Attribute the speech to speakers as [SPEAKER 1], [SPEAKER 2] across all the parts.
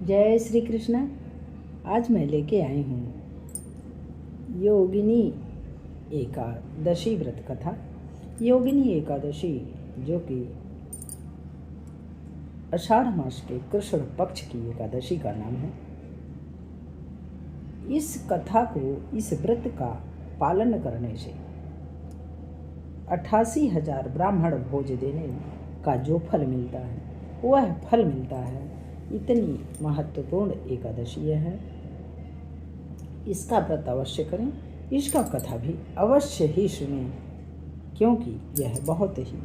[SPEAKER 1] जय श्री कृष्ण। आज मैं लेके आई हूँ योगिनी एकादशी व्रत कथा। योगिनी एकादशी जो कि आषाढ़ मास के कृष्ण पक्ष की एकादशी का नाम है। इस कथा को, इस व्रत का पालन करने से 88,000 ब्राह्मण भोज देने का जो फल मिलता है वह फल मिलता है। इतनी महत्वपूर्ण एकादशी है। इसका व्रत अवश्य करें, इसका कथा भी अवश्य ही सुनें, क्योंकि यह बहुत ही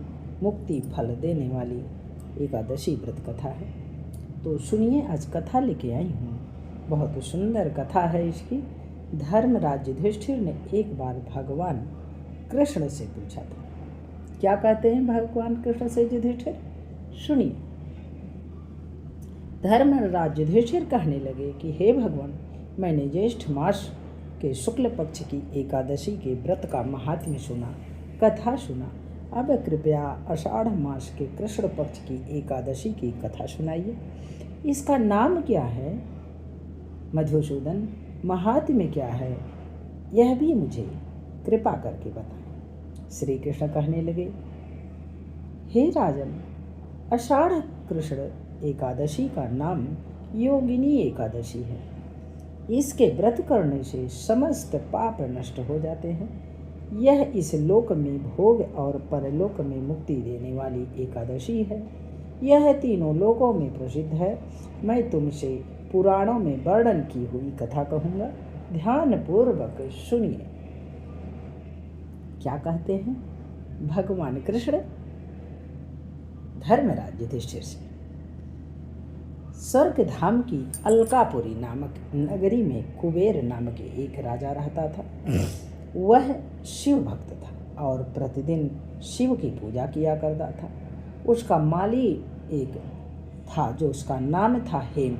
[SPEAKER 1] मुक्ति फल देने वाली एकादशी व्रत कथा है। तो सुनिए, आज कथा लेके आई हूँ। बहुत सुंदर कथा है इसकी। धर्मराज युधिष्ठिर ने एक बार भगवान कृष्ण से पूछा था। क्या कहते हैं भगवान कृष्ण से युधिष्ठिर? सुनिए। धर्मराज युधिष्ठिर कहने लगे कि हे भगवान, मैंने ज्येष्ठ मास के शुक्ल पक्ष की एकादशी के व्रत का महात्म्य सुना, कथा सुना। अब कृपया आषाढ़ मास के कृष्ण पक्ष की एकादशी की कथा सुनाइए। इसका नाम क्या है मधुसूदन? महात्म्य क्या है? यह भी मुझे कृपा करके बताएं। श्री कृष्ण कहने लगे, हे राजन, आषाढ़ कृष्ण एकादशी का नाम योगिनी एकादशी है। इसके व्रत करने से समस्त पाप नष्ट हो जाते हैं। यह इस लोक में भोग और परलोक में मुक्ति देने वाली एकादशी है। यह तीनों लोकों में प्रसिद्ध है। मैं तुमसे पुराणों में वर्णन की हुई कथा कहूँगा, ध्यान पूर्वक सुनिए। क्या कहते हैं भगवान कृष्ण धर्मराज युधिष्ठिर से? स्वर्ग धाम की अलकापुरी नामक नगरी में कुबेर नामक एक राजा रहता था। वह शिव भक्त था और प्रतिदिन शिव की पूजा किया करता था। उसका माली एक था जो उसका नाम था हेम।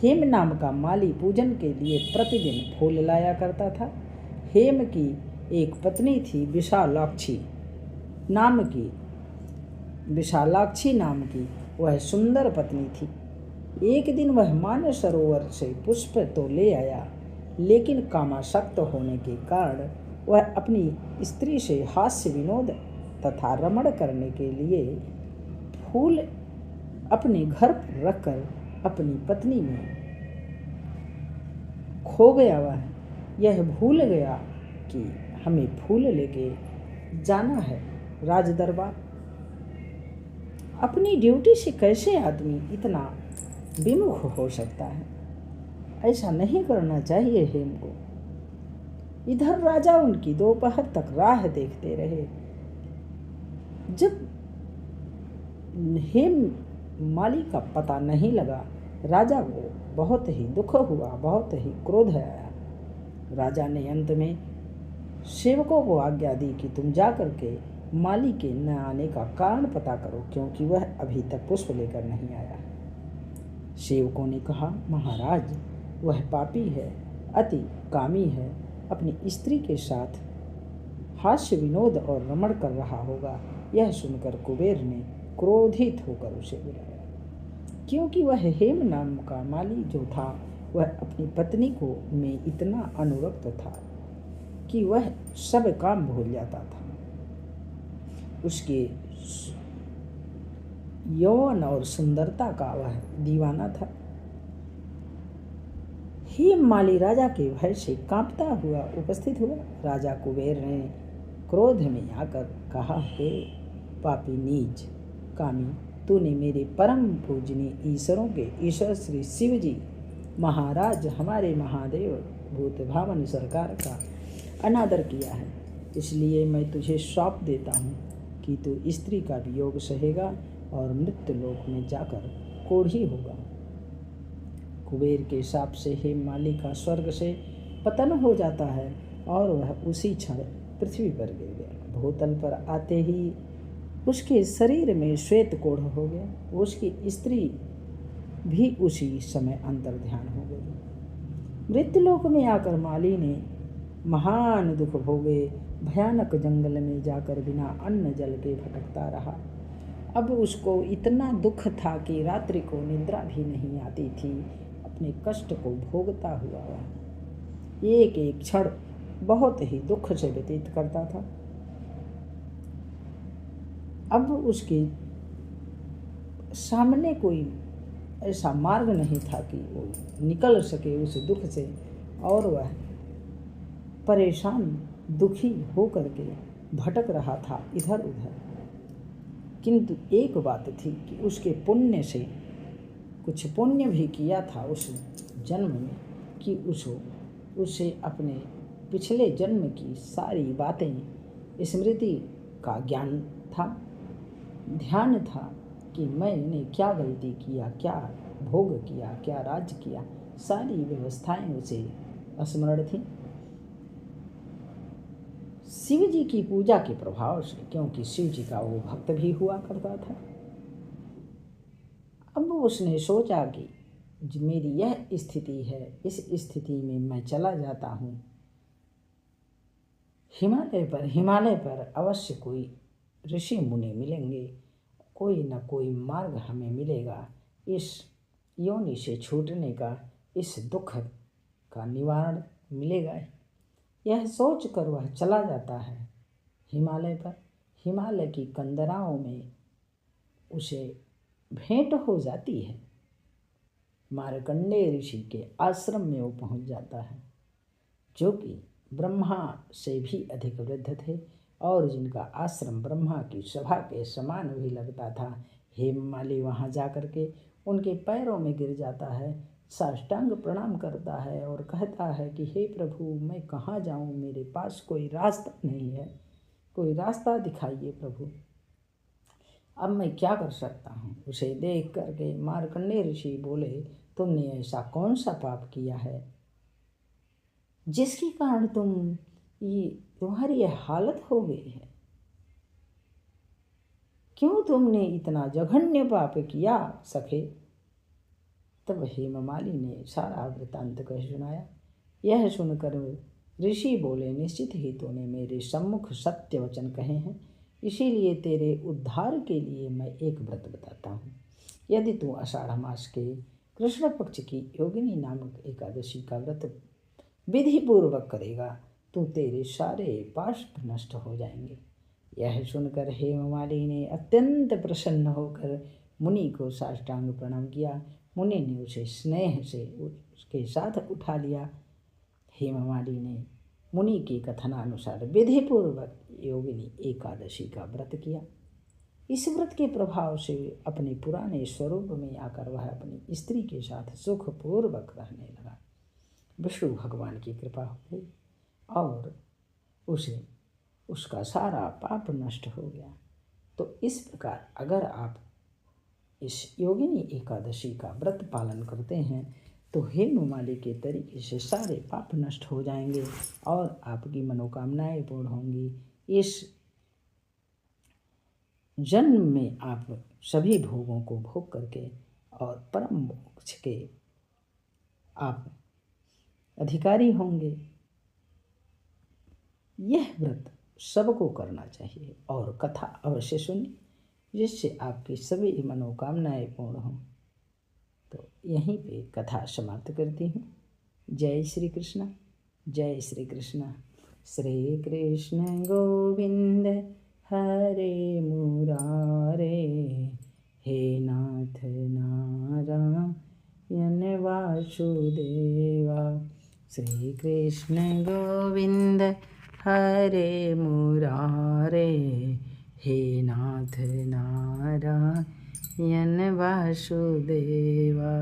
[SPEAKER 1] हेम नाम का माली पूजन के लिए प्रतिदिन फूल लाया करता था। हेम की एक पत्नी थी विशालाक्षी नाम की वह सुंदर पत्नी थी। एक दिन वह मानस सरोवर से पुष्प तो ले आया, लेकिन कामासक्त होने के कारण वह अपनी स्त्री से हास्य विनोद तथा रमण करने के लिए फूल अपने घर पर रखकर अपनी पत्नी में खो गया। वह यह भूल गया कि हमें फूल लेके जाना है राज दरबार। अपनी ड्यूटी से कैसे आदमी इतना विमुख हो सकता है? ऐसा नहीं करना चाहिए हेम को। इधर राजा उनकी दोपहर तक राह देखते रहे। जब हेम माली का पता नहीं लगा, राजा को बहुत ही दुख हुआ, बहुत ही क्रोध आया। राजा ने अंत में सेवकों को आज्ञा दी कि तुम जा करके माली के न आने का कारण पता करो, क्योंकि वह अभी तक पुष्प लेकर नहीं आया है। सेवकों ने कहा, महाराज, वह पापी है, अति कामी है, अपनी स्त्री के साथ हास्य विनोद और रमण कर रहा होगा। यह सुनकर कुबेर ने क्रोधित होकर उसे बुलाया, क्योंकि वह हेम नाम का माली जो था वह अपनी पत्नी को में इतना अनुरक्त था कि वह सब काम भूल जाता था। उसके यौवन और सुंदरता का वह दीवाना था। हेम माली राजा के भय से कांपता हुआ उपस्थित हुआ। राजा कुबेर ने क्रोध में आकर कहा, हे पापी नीच कामी, तूने मेरे परम पूजनीय ईश्वरों के ईश्वर श्री शिव जी महाराज, हमारे महादेव भूत भावन सरकार का अनादर किया है। इसलिए मैं तुझे श्राप देता हूँ कि तू स्त्री का वियोग सहेगा और मृत्यु लोक में जाकर कोढ़ी होगा। कुबेर के शाप से हेम माली का स्वर्ग से पतन हो जाता है और वह उसी क्षण पृथ्वी पर गिर गया। भूतल पर आते ही उसके शरीर में श्वेत कोढ़ हो गया। उसकी स्त्री भी उसी समय अंतर्ध्यान हो गई। मृत्युलोक में आकर माली ने महान दुख भोगे। भयानक जंगल में जाकर बिना अन्न जल के भटकता रहा। अब उसको इतना दुख था कि रात्रि को निद्रा भी नहीं आती थी। अपने कष्ट को भोगता हुआ वह एक एक क्षण बहुत ही दुख से व्यतीत करता था। अब उसके सामने कोई ऐसा मार्ग नहीं था कि वो निकल सके उस दुख से, और वह परेशान दुखी हो करके भटक रहा था इधर उधर। किंतु एक बात थी कि उसके पुण्य से कुछ पुण्य भी किया था उस जन्म में, कि उसे अपने पिछले जन्म की सारी बातें स्मृति का ज्ञान था, ध्यान था कि मैंने क्या गलती किया, क्या भोग किया, क्या राज किया। सारी व्यवस्थाएं उसे स्मरण थी शिव जी की पूजा के प्रभाव से, क्योंकि शिव जी का वो भक्त भी हुआ करता था। अब उसने सोचा कि मेरी यह स्थिति है, इस स्थिति में मैं चला जाता हूँ हिमालय पर अवश्य कोई ऋषि मुनि मिलेंगे, कोई न कोई मार्ग हमें मिलेगा इस योनि से छूटने का, इस दुख का निवारण मिलेगा। यह सोचकर वह चला जाता है हिमालय पर। हिमालय की कंदराओं में उसे भेंट हो जाती है। मार्कंडेय ऋषि के आश्रम में वो पहुंच जाता है, जो कि ब्रह्मा से भी अधिक वृद्ध थे और जिनका आश्रम ब्रह्मा की सभा के समान भी लगता था। हेममाली वहाँ जा कर के उनके पैरों में गिर जाता है, साष्टांग प्रणाम करता है और कहता है कि हे प्रभु, मैं कहाँ जाऊँ, मेरे पास कोई रास्ता नहीं है, कोई रास्ता दिखाइए प्रभु, अब मैं क्या कर सकता हूँ। उसे देख करके मार्कंडेय ऋषि बोले, तुमने ऐसा कौन सा पाप किया है जिसके कारण तुम्हारी यह हालत हो गई है? क्यों तुमने इतना जघन्य पाप किया सखे? तब हेममाली ने सारा वृतांत कह सुनाया। यह सुनकर ऋषि बोले, निश्चित ही तूने मेरे सम्मुख सत्य वचन कहे हैं, इसीलिए तेरे उद्धार के लिए मैं एक व्रत बताता हूँ। यदि तू आषाढ़ मास के कृष्ण पक्ष की योगिनी नामक एकादशी का व्रत विधि पूर्वक करेगा तो तेरे सारे पाप नष्ट हो जाएंगे। यह सुनकर हेममाली ने अत्यंत प्रसन्न होकर मुनि को साष्टांग प्रणाम किया। मुनि ने उसे स्नेह से उसके साथ उठा लिया। हेममाली ने मुनि के कथनानुसार विधि पूर्वक योगिनी एकादशी का व्रत किया। इस व्रत के प्रभाव से अपने पुराने स्वरूप में आकर वह अपनी स्त्री के साथ सुखपूर्वक रहने लगा। विष्णु भगवान की कृपा हो गई और उसका सारा पाप नष्ट हो गया। तो इस प्रकार अगर आप इस योगिनी एकादशी का व्रत पालन करते हैं तो हेममाली के तरीके से सारे पाप नष्ट हो जाएंगे और आपकी मनोकामनाएं पूर्ण होंगी। इस जन्म में आप सभी भोगों को भोग करके और परम मोक्ष के आप अधिकारी होंगे। यह व्रत सबको करना चाहिए और कथा अवश्य सुनिए, जिससे आपकी सभी मनोकामनाएं पूर्ण हों। तो यहीं पे कथा समाप्त करती हूँ। जय श्री कृष्ण, जय श्री कृष्ण। श्री कृष्ण गोविंद हरे मुरारे, हे नाथ नारायण वासुदेवा। श्री कृष्ण गोविंद हरे मुरारे, हे नाथ नारायण वासुदेवा।